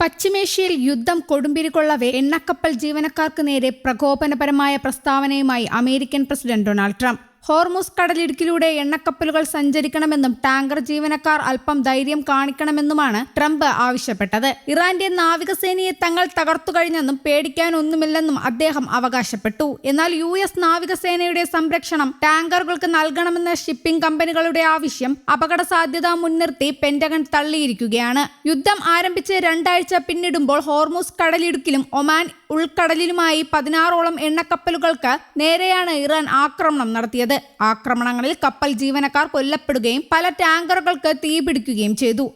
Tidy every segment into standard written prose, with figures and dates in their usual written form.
പശ്ചിമേഷ്യയിൽ യുദ്ധം കൊടുമ്പിരികൊള്ളവെ എണ്ണക്കപ്പൽ ജീവനക്കാർക്ക് നേരെ പ്രകോപനപരമായ പ്രസ്താവനയുമായി American president Donald Trump. Hormuz കടലിടുക്കിലൂടെ എണ്ണക്കപ്പലുകൾ സഞ്ചരിക്കണമെന്നും ടാങ്കർ ജീവനക്കാർ അല്പം ധൈര്യം കാണിക്കണമെന്നുമാണ് ട്രംപ് ആവശ്യപ്പെട്ടത്. ഇറാന്റെ നാവികസേനയെ തങ്ങൾ തകർത്തു കഴിഞ്ഞെന്നും പേടിക്കാനൊന്നുമില്ലെന്നും അദ്ദേഹം അവകാശപ്പെട്ടു. എന്നാൽ US നാവികസേനയുടെ സംരക്ഷണം ടാങ്കറുകൾക്ക് നൽകണമെന്ന ഷിപ്പിംഗ് കമ്പനികളുടെ ആവശ്യം അപകട സാധ്യത മുൻനിർത്തി പെന്റഗൺ തള്ളിയിരിക്കുകയാണ്. യുദ്ധം ആരംഭിച്ച് 2 ആഴ്ച പിന്നിടുമ്പോൾ ഹോർമുസ് കടലിടുക്കിലും ഒമാൻ ഉൾക്കടലിലുമായി 16ഓളം എണ്ണക്കപ്പലുകൾക്ക് നേരെയാണ് ഇറാൻ ആക്രമണം നടത്തിയത്. ആക്രമണങ്ങളിൽ കപ്പൽ ജീവനക്കാർ കൊല്ലപ്പെടുകയും പല ടാങ്കറുകൾക്ക് തീപിടിക്കുകയും ചെയ്തു.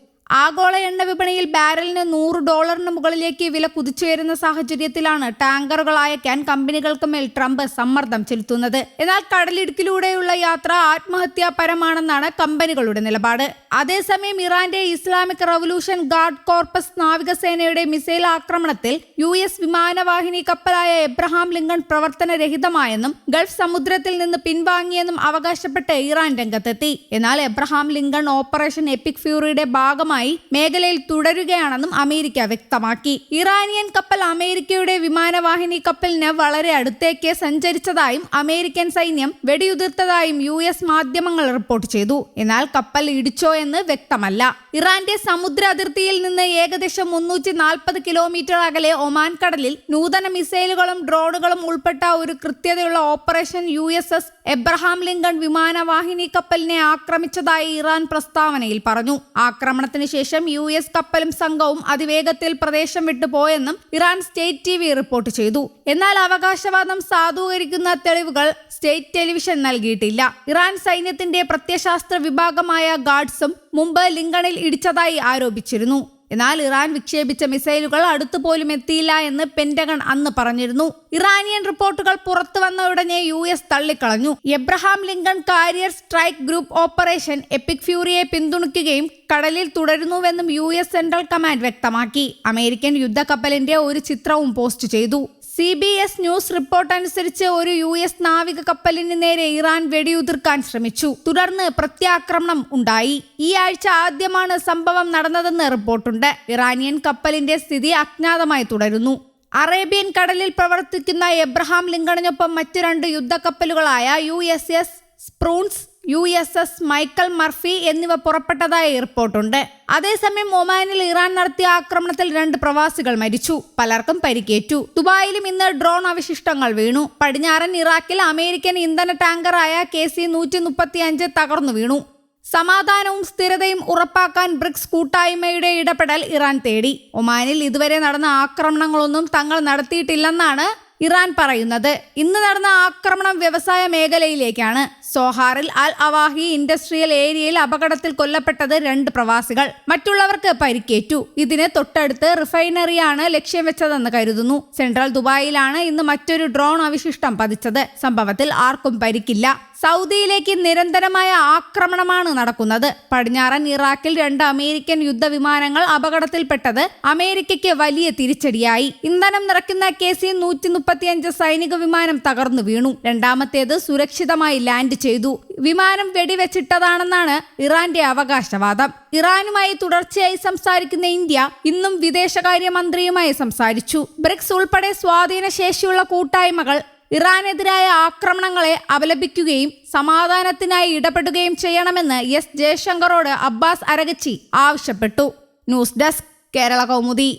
ആഗോള എണ്ണ വിപണിയിൽ ബാരലിന് $100 മുകളിലേക്ക് വില കുതിച്ചുയരുന്ന സാഹചര്യത്തിലാണ് ടാങ്കറുകൾ അയക്കാൻ കമ്പനികൾക്ക് മേൽ ട്രംപ് സമ്മർദ്ദം ചെലുത്തുന്നത്. എന്നാൽ കടലിടുക്കിലൂടെയുള്ള യാത്ര ആത്മഹത്യാപരമാണെന്നാണ് കമ്പനികളുടെ നിലപാട്. അതേസമയം ഇറാന്റെ ഇസ്ലാമിക് റവല്യൂഷൻ ഗാർഡ് കോർപ്പസ് നാവികസേനയുടെ മിസൈൽ ആക്രമണത്തിൽ US വിമാനവാഹിനി കപ്പലായ എബ്രഹാം ലിങ്കൺ പ്രവർത്തനരഹിതമായെന്നും ഗൾഫ് സമുദ്രത്തിൽ നിന്ന് പിൻവാങ്ങിയെന്നും അവകാശപ്പെട്ട് ഇറാൻ രംഗത്തെത്തി. എന്നാൽ എബ്രഹാം ലിങ്കൺ ഓപ്പറേഷൻ എപ്പിക് ഫ്യൂറിയുടെ ഭാഗമായി മേഖലയിൽ തുടരുകയാണെന്നും അമേരിക്ക വ്യക്തമാക്കി. ഇറാനിയൻ കപ്പൽ അമേരിക്കയുടെ വിമാനവാഹിനി കപ്പലിന് വളരെ അടുത്തേക്ക് സഞ്ചരിച്ചതായും അമേരിക്കൻ സൈന്യം വെടിയുതിർത്തതായും US മാധ്യമങ്ങൾ റിപ്പോർട്ട് ചെയ്തു. എന്നാൽ കപ്പൽ ഇടിച്ചോ എന്ന് വ്യക്തമല്ല. ഇറാന്റെ സമുദ്ര അതിർത്തിയിൽ നിന്ന് ഏകദേശം 340 കിലോമീറ്റർ അകലെ ഒമാൻ കടലിൽ നൂതന മിസൈലുകളും ഡ്രോണുകളും ഉൾപ്പെട്ട ഒരു കൃത്യതയുള്ള ഓപ്പറേഷൻ USS എബ്രഹാം ലിങ്കൺ വിമാനവാഹിനി കപ്പലിനെ ആക്രമിച്ചതായി ഇറാൻ പ്രസ്താവനയിൽ പറഞ്ഞു. ആക്രമണത്തിന് ശേഷം US കപ്പലും സംഘവും അതിവേഗത്തിൽ പ്രദേശം വിട്ടുപോയെന്നും ഇറാൻ സ്റ്റേറ്റ് TV റിപ്പോർട്ട് ചെയ്തു. എന്നാൽ അവകാശവാദം സാധൂകരിക്കുന്ന തെളിവുകൾ സ്റ്റേറ്റ് ടെലിവിഷൻ നൽകിയിട്ടില്ല. ഇറാൻ സൈന്യത്തിന്റെ പ്രത്യയശാസ്ത്ര വിഭാഗമായ ഗാർഡ്സും മുമ്പ് ലിങ്കണിൽ ഇടിച്ചതായി ആരോപിച്ചിരുന്നു. എന്നാൽ ഇറാൻ വിക്ഷേപിച്ച മിസൈലുകൾ അടുത്തുപോലും എത്തിയില്ല എന്ന് പെന്റഗൺ അന്ന് പറഞ്ഞിരുന്നു. ഇറാനിയൻ റിപ്പോർട്ടുകൾ പുറത്തു വന്ന ഉടനെ US തള്ളിക്കളഞ്ഞു. Abraham Lincoln carrier strike group operation epic ഫ്യൂറിയെ പിന്തുണയ്ക്കുകയും കടലിൽ തുടരുന്നുവെന്നും US സെൻട്രൽ കമാൻഡ് വ്യക്തമാക്കി. അമേരിക്കൻ യുദ്ധക്കപ്പലിന്റെ ഒരു ചിത്രവും പോസ്റ്റ് ചെയ്തു. CBS ന്യൂസ് റിപ്പോർട്ട് അനുസരിച്ച് ഒരു US നാവിക കപ്പലിന് നേരെ ഇറാൻ വെടിയുതിർക്കാൻ ശ്രമിച്ചു. തുടർന്ന് പ്രത്യാക്രമണം ഉണ്ടായി. ഈ ആഴ്ച ആദ്യമാണ് സംഭവം നടന്നതെന്ന് റിപ്പോർട്ടുണ്ട്. ഇറാനിയൻ കപ്പലിന്റെ സ്ഥിതി അജ്ഞാതമായി തുടരുന്നു. അറേബ്യൻ കടലിൽ പ്രവർത്തിക്കുന്ന എബ്രഹാം ലിങ്കണിനൊപ്പം മറ്റു 2 യുദ്ധക്കപ്പലുകളായ USS സ്പ്രൂൺസ്, USS മൈക്കൽ മർഫി എന്നിവ പുറപ്പെട്ടതായി റിപ്പോർട്ടുണ്ട്. അതേസമയം ഒമാനിൽ ഇറാൻ നടത്തിയ ആക്രമണത്തിൽ 2 പ്രവാസികൾ മരിച്ചു. പലർക്കും പരിക്കേറ്റു. ദുബായിലും ഇന്ന് ഡ്രോൺ അവശിഷ്ടങ്ങൾ വീണു. പടിഞ്ഞാറൻ ഇറാഖിൽ അമേരിക്കൻ ഇന്ധന ടാങ്കറായ KC-135 തകർന്നു വീണു. സമാധാനവും സ്ഥിരതയും ഉറപ്പാക്കാൻ ബ്രിക്സ് കൂട്ടായ്മയുടെ ഇടപെടൽ ഇറാൻ തേടി. ഒമാനിൽ ഇതുവരെ നടന്ന ആക്രമണങ്ങളൊന്നും തങ്ങൾ നടത്തിയിട്ടില്ലെന്നാണ് ഇറാൻ പറയുന്നത്. ഇന്ന് നടന്ന ആക്രമണം വ്യവസായ മേഖലയിലേക്കാണ്. സോഹാറിൽ അൽ അവാഹി ഇൻഡസ്ട്രിയൽ ഏരിയയിൽ അപകടത്തിൽ കൊല്ലപ്പെട്ടത് 2 പ്രവാസികൾ. മറ്റുള്ളവർക്ക് പരിക്കേറ്റു. ഇതിന് തൊട്ടടുത്ത് റിഫൈനറിയാണ് ലക്ഷ്യം വെച്ചതെന്ന് കരുതുന്നു. സെൻട്രൽ ദുബായിലാണ് ഇന്ന് മറ്റൊരു ഡ്രോൺ അവശിഷ്ടം പതിച്ചത്. സംഭവത്തിൽ ആർക്കും പരിക്കില്ല. സൗദിയിലേക്ക് നിരന്തരമായ ആക്രമണമാണ് നടക്കുന്നത്. പടിഞ്ഞാറൻ ഇറാഖിൽ 2 അമേരിക്കൻ യുദ്ധവിമാനങ്ങൾ അപകടത്തിൽപ്പെട്ടത് അമേരിക്കയ്ക്ക് വലിയ തിരിച്ചടിയായി. ഇന്ധനം നിറയ്ക്കുന്ന KC-135 സൈനിക വിമാനം തകർന്നു വീണു. രണ്ടാമത്തേത് സുരക്ഷിതമായി ലാൻഡ് ചെയ്തു. വിമാനം വെടിവെച്ചിട്ടതാണെന്നാണ് ഇറാന്റെ അവകാശവാദം. ഇറാനുമായി തുടർച്ചയായി സംസാരിക്കുന്ന ഇന്ത്യ ഇന്നും വിദേശകാര്യമന്ത്രിയുമായി സംസാരിച്ചു. ബ്രിക്സ് ഉൾപ്പെടെ സ്വാധീന ശേഷിയുള്ള കൂട്ടായ്മകൾ ഇറാനെതിരായ ആക്രമണങ്ങളെ അപലപിക്കുകയും സമാധാനത്തിനായി ഇടപെടുകയും ചെയ്യണമെന്ന് S ജയശങ്കറോട് അബ്ബാസ് അരഗച്ചി ആവശ്യപ്പെട്ടു. News desk, Kerala Kaumudi.